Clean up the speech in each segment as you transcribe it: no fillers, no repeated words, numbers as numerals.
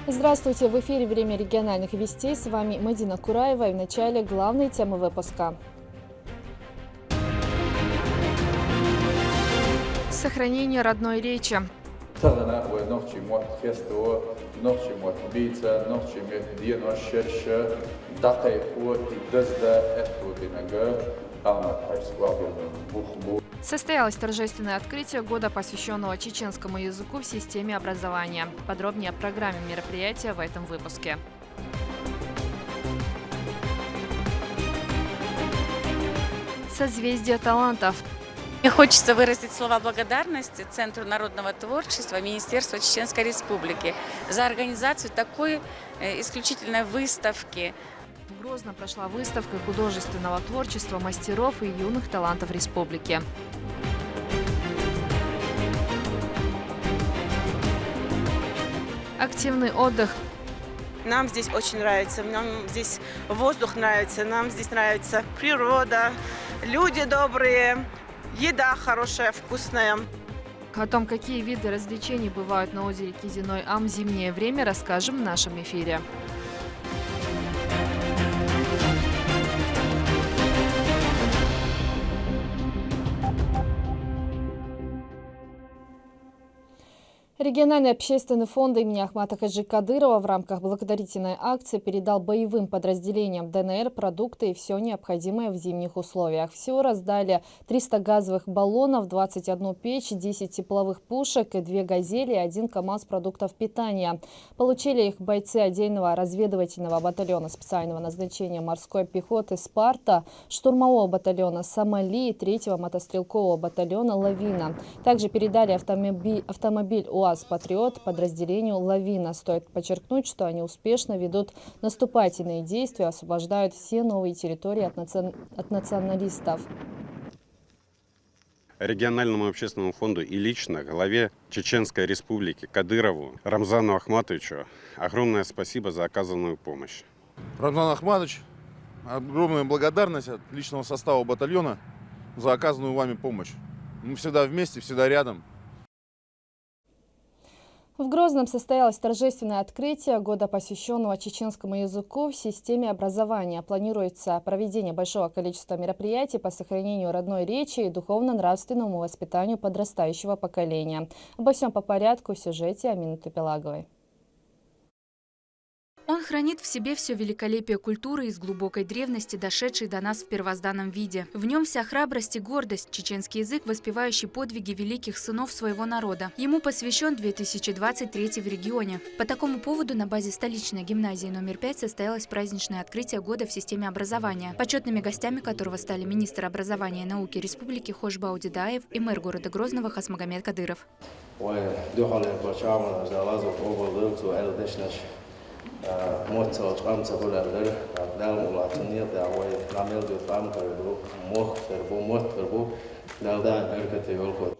Здравствуйте, в эфире «Время региональных вестей». С вами Мадина Кураева и в начале главные темы выпуска. Сохранение родной речи. Состоялось торжественное открытие года, посвященного чеченскому языку в системе образования. Подробнее о программе мероприятия в этом выпуске. Созвездие талантов. Мне хочется выразить слова благодарности Центру народного творчества Министерства Чеченской Республики за организацию такой исключительной выставки. В Грозном прошла выставка художественного творчества мастеров и юных талантов республики. Активный отдых. Нам здесь очень нравится, нам здесь воздух нравится, нам здесь нравится природа, люди добрые, еда хорошая, вкусная. О том, какие виды развлечений бывают на озере Кизиной-Ам в зимнее время, расскажем в нашем эфире. Региональный общественный фонд имени Ахмата Хаджи Кадырова в рамках благотворительной акции передал боевым подразделениям ДНР продукты и все необходимое в зимних условиях. Всего раздали 300 газовых баллонов, 21 печь, 10 тепловых пушек, 2 газели и 1 КАМАЗ продуктов питания. Получили их бойцы отдельного разведывательного батальона специального назначения морской пехоты «Спарта», штурмового батальона «Сомали» и 3-го мотострелкового батальона «Лавина». Также передали автомобиль УАЗ «Патриот» подразделению «Лавина». Стоит подчеркнуть, что они успешно ведут наступательные действия, освобождают все новые территории от националистов. Региональному общественному фонду и лично главе Чеченской Республики Кадырову Рамзану Ахматовичу огромное спасибо за оказанную помощь. Рамзан Ахматович, огромная благодарность от личного состава батальона за оказанную вами помощь. Мы всегда вместе, всегда рядом. В Грозном состоялось торжественное открытие года, посвященного чеченскому языку в системе образования. Планируется проведение большого количества мероприятий по сохранению родной речи и духовно-нравственному воспитанию подрастающего поколения. Обо всем по порядку в сюжете Амины Тупелаговой. Он хранит в себе все великолепие культуры из глубокой древности, дошедшей до нас в первозданном виде. В нем вся храбрость и гордость, чеченский язык, воспевающий подвиги великих сынов своего народа. Ему посвящен 2023 в регионе. По такому поводу на базе столичной гимназии номер 5 состоялось праздничное открытие года в системе образования, почетными гостями которого стали министр образования и науки республики Хошбау Дедаев и мэр города Грозного Хасмагомед Кадыров.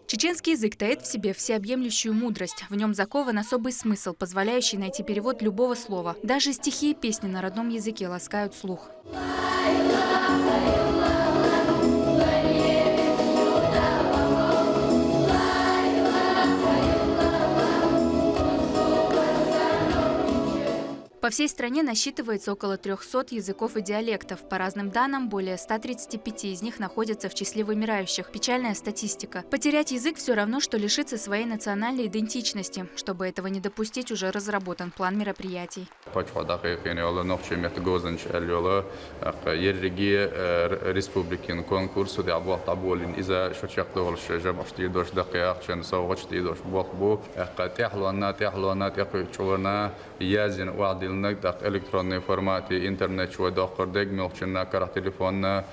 Чеченский язык таит в себе всеобъемлющую мудрость. В нем закован особый смысл, позволяющий найти перевод любого слова. Даже стихи и песни на родном языке ласкают слух. По всей стране насчитывается около 300 языков и диалектов. По разным данным, более 135 из них находятся в числе вымирающих. Печальная статистика. Потерять язык все равно, что лишиться своей национальной идентичности. Чтобы этого не допустить, уже разработан план мероприятий. داق إلكتروني فورماتي إنترنت شو داخل دق ملكنا كره تليفوننا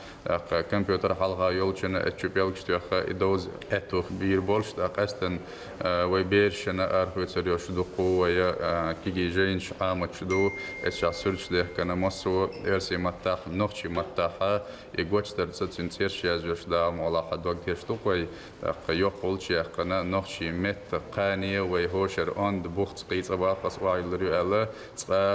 كمبيوتر حلقة يولشنا اتشوبيلك شتوخ إدوز اتوخ بير بولش داق أستن ويبيرشنا أرخوت سريو شدو قوة كيجي جين شقامة شدو اتشاسرش ده كنا مصو إرسي متاح نخشي متاحة يقوش ترسل سنسيرش يزوش دا مولا حد وقت يشتو قوي يوقولش يقنا نخشي مت قانية ويهوشر أند بوخت قيت أباقص وعيلريو ألا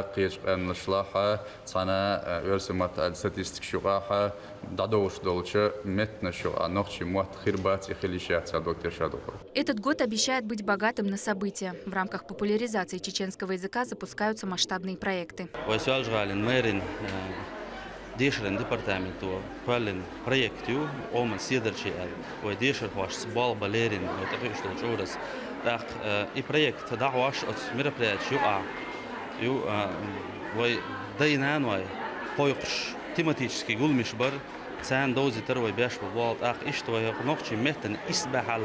قيش الشلاحة صنع ورسمت الستاتستيك شقاحة دعوش دولشة متنا شقا نخشي موت خيربات يخليشات سادوكتر شادوكر. Этот год обещает быть богатым на события. В рамках популяризации чеченского языка запускаются масштабные проекты. ديشرن ديبارتامنتو بالن بروجكتيو اومن سيدرشي وديشر واش سبال باليرين وتقيش دولشورس اخ اي بروجكت دعواش ميربريات يو وي دينان وي قويقش تيماتيشكي قول مشبر سان دوزي تروي باش بوالد اخ اشتوي نوقشي متن اسبحال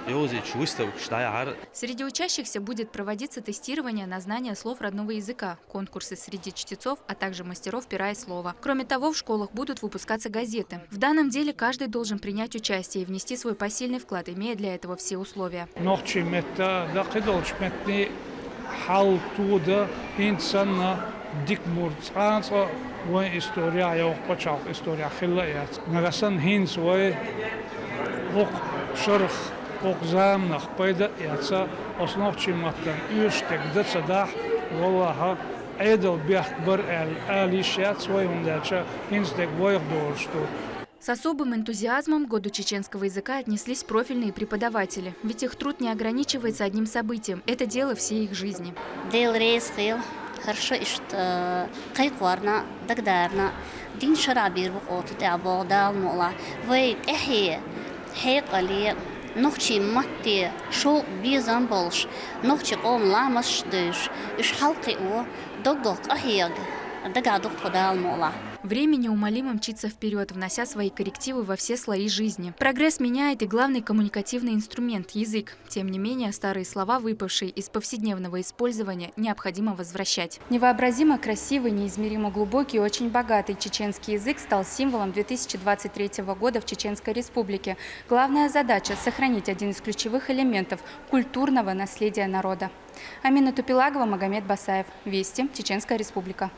يوزي شويستو كشتايعر. Среди учащихся будет проводиться тестирование на знание слов родного языка, конкурсы среди чтецов, а также мастеров пера и слова. Кроме того, в школах будут выпускаться газеты. В данном деле каждый должен принять участие и внести свой посильный вклад, имея для этого все условия. وين استوريا يوق بتشاق استوريا خلايات نغسن هينس وي وق شرخ وق زامنخ بيدا ياتسا أصنوخشي ماتن يشتك دتسداح والله عيدل بيخبر الاليشات وي هنداتشا هينسدك ويق دورشتو. С особым энтузиазмом к году чеченского языка отнеслись профильные преподаватели, ведь их труд не ограничивается одним событием, это дело всей их жизни. хорошо ишт قيقورنا دقدارنا دين شرابير بقوت تعبو دال مولا وي احي حيقلي نوخشي ماتي شو بيزان بولش نوخشي قوم لامش دوش اش حلقي او دقدق احيق دقادق دال مولا. Время неумолимо мчится вперед, внося свои коррективы во все слои жизни. Прогресс меняет и главный коммуникативный инструмент – язык. Тем не менее, старые слова, выпавшие из повседневного использования, необходимо возвращать. Невообразимо красивый, неизмеримо глубокий и очень богатый чеченский язык стал символом 2023 года в Чеченской Республике. Главная задача – сохранить один из ключевых элементов культурного наследия народа. Амина Тупилагова, Магомед Басаев. Вести. Чеченская Республика.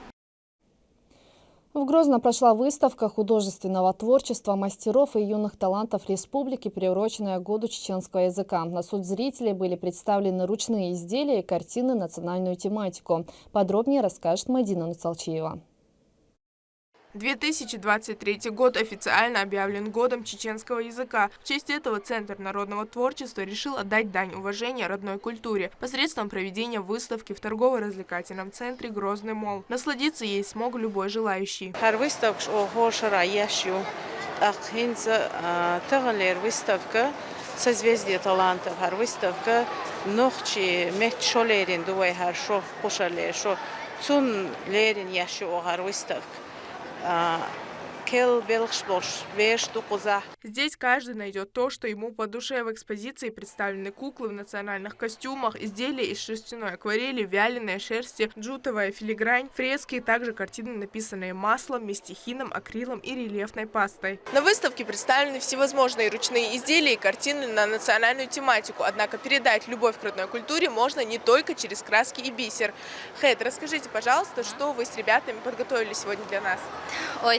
В Грозном прошла выставка художественного творчества мастеров и юных талантов республики, приуроченная к году чеченского языка. На суд зрителей были представлены ручные изделия и картины на национальную тематику. Подробнее расскажет Мадина Нуцалчиева. 2023 год официально объявлен годом чеченского языка. В честь этого Центр народного творчества решил отдать дань уважения родной культуре посредством проведения выставки в торгово-развлекательном центре «Грозный молл». Насладиться ей смог любой желающий. Созвездие талантов, выставка ночи мечолерин дуай харшо кушале шо цун лерин яшу выставка. Здесь каждый найдет то, что ему по душе. В экспозиции представлены куклы в национальных костюмах, изделия из шерстяной акварели, вяленой шерсти, джутовая филигрань, фрески, также картины, написанные маслом, мастихином, акрилом и рельефной пастой. На выставке представлены всевозможные ручные изделия и картины на национальную тематику. Однако передать любовь к родной культуре можно не только через краски и бисер. Хэт, расскажите, пожалуйста, что вы с ребятами подготовили сегодня для нас?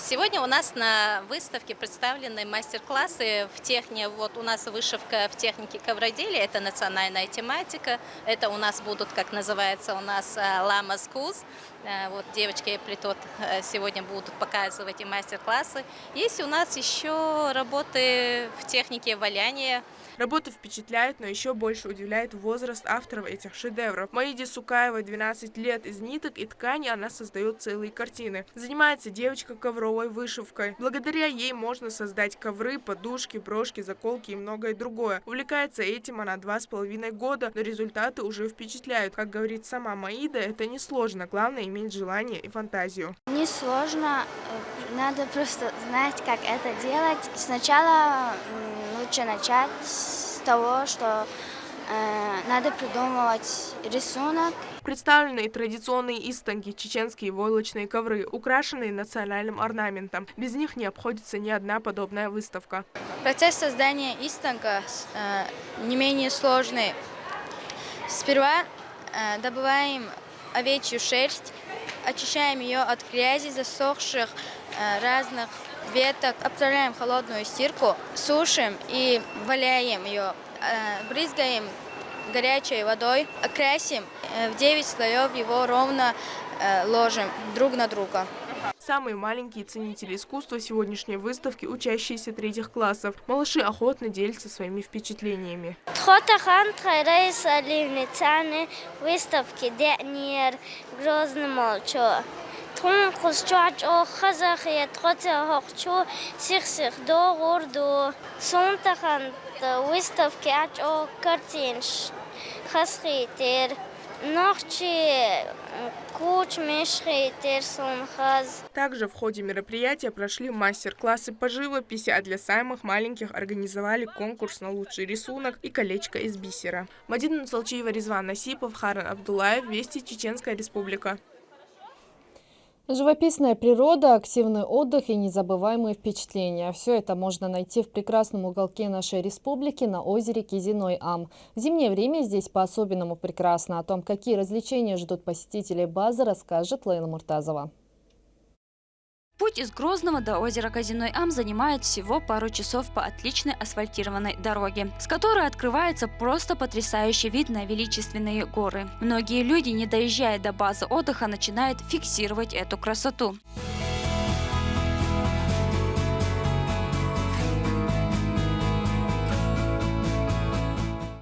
Сегодня у нас на выставке представлены мастер-классы в технике. Вот у нас вышивка в технике ковроделия, это национальная тематика. Это у нас будут, как называется, у нас ламаскуз. Вот девочки плетут, сегодня будут показывать и мастер-классы. Есть у нас еще работы в технике валяния. Работа впечатляет, но еще больше удивляет возраст авторов этих шедевров. Маиде Сукаевой 12 лет. Из ниток и ткани она создает целые картины. Занимается девочка ковровой вышивкой. Благодаря ей можно создать ковры, подушки, брошки, заколки и многое другое. Увлекается этим она 2,5 года, но результаты уже впечатляют. Как говорит сама Маида, это несложно. Главное иметь желание и фантазию. Несложно, надо просто знать, как это делать. Сначала лучше начать с того, что надо придумывать рисунок. Представлены и традиционные истанки, чеченские войлочные ковры, украшенные национальным орнаментом. Без них не обходится ни одна подобная выставка. Процесс создания истанка не менее сложный. Сперва добываем овечью шерсть, очищаем ее от грязи, засохших разных веток, отправляем в холодную стирку, сушим и валяем ее, брызгаем горячей водой, окрасим, в 9 слоев его ровно ложим друг на друга. Самые маленькие ценители искусства сегодняшней выставки – учащиеся 3-х классов. Малыши охотно делятся своими впечатлениями. Выставки Денер, Грозный молчо. Тун кусчач о хазахе троте хохчу сих до горду. Сонтахан выставки ач о картинш хасхитер. Также в ходе мероприятия прошли мастер-классы по живописи, а для самых маленьких организовали конкурс на лучший рисунок и колечко из бисера. Мадина Нусалчиева, Резван Насипов, Харан Абдулаев, Вести, Чеченская Республика. Живописная природа, активный отдых и незабываемые впечатления. Все это можно найти в прекрасном уголке нашей республики на озере Кизиной-Ам. В зимнее время здесь по-особенному прекрасно. О том, какие развлечения ждут посетителей базы, расскажет Лейла Муртазова. Путь из Грозного до озера Кизиной-Ам занимает всего пару часов по отличной асфальтированной дороге, с которой открывается просто потрясающий вид на величественные горы. Многие люди, не доезжая до базы отдыха, начинают фиксировать эту красоту.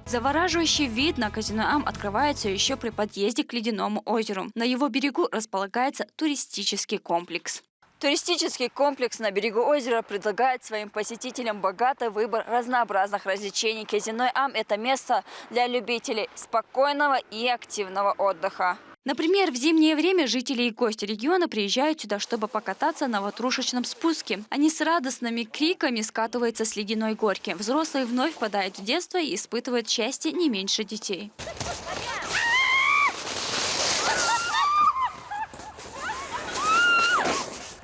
Завораживающий вид на Кизиной-Ам открывается еще при подъезде к Ледяному озеру. На его берегу располагается туристический комплекс. Туристический комплекс на берегу озера предлагает своим посетителям богатый выбор разнообразных развлечений. Кизиной-Ам – это место для любителей спокойного и активного отдыха. Например, в зимнее время жители и гости региона приезжают сюда, чтобы покататься на ватрушечном спуске. Они с радостными криками скатываются с ледяной горки. Взрослые вновь впадают в детство и испытывают счастье не меньше детей.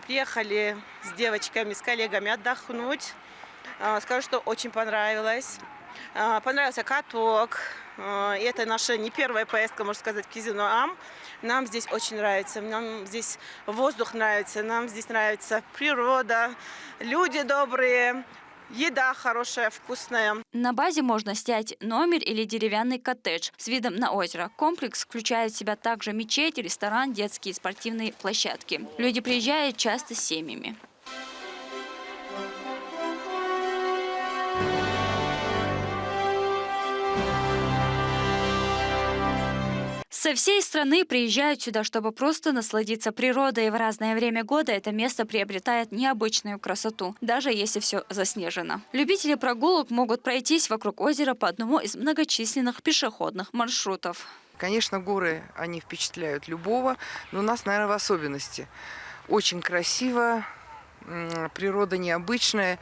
Приехали с девочками, с коллегами отдохнуть. Скажу, что очень понравилось. Понравился каток. Это наша не первая поездка, можно сказать, в Кизиной-Ам. Нам здесь очень нравится. Нам здесь воздух нравится, нам здесь нравится природа, люди добрые. Еда хорошая, вкусная. На базе можно снять номер или деревянный коттедж с видом на озеро. Комплекс включает в себя также мечеть, ресторан, детские и спортивные площадки. Люди приезжают часто с семьями. Со всей страны приезжают сюда, чтобы просто насладиться природой. В разное время года это место приобретает необычную красоту, даже если все заснежено. Любители прогулок могут пройтись вокруг озера по одному из многочисленных пешеходных маршрутов. Конечно, горы, они впечатляют любого, но у нас, наверное, в особенности. Очень красиво, природа необычная.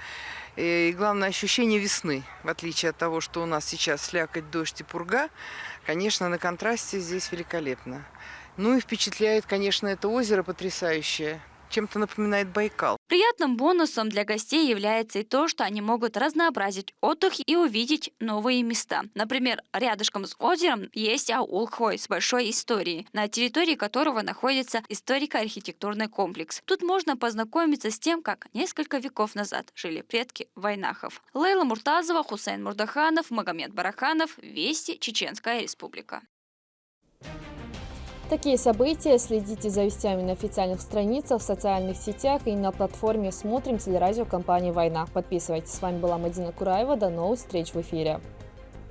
И главное ощущение весны, в отличие от того, что у нас сейчас слякоть, дождь и пурга, конечно, на контрасте здесь великолепно. Ну и впечатляет, конечно, это озеро потрясающее. Чем-то напоминает Байкал. Приятным бонусом для гостей является и то, что они могут разнообразить отдых и увидеть новые места. Например, рядышком с озером есть аул Хой с большой историей, на территории которого находится историко-архитектурный комплекс. Тут можно познакомиться с тем, как несколько веков назад жили предки вайнахов. Лейла Муртазова, Хусейн Мурдаханов, Магомед Бараханов, Вести, Чеченская Республика. Такие события следите за вестями на официальных страницах, в социальных сетях и на платформе «Смотрим» телерадиокомпании «Война». Подписывайтесь. С вами была Мадина Кураева. До новых встреч в эфире.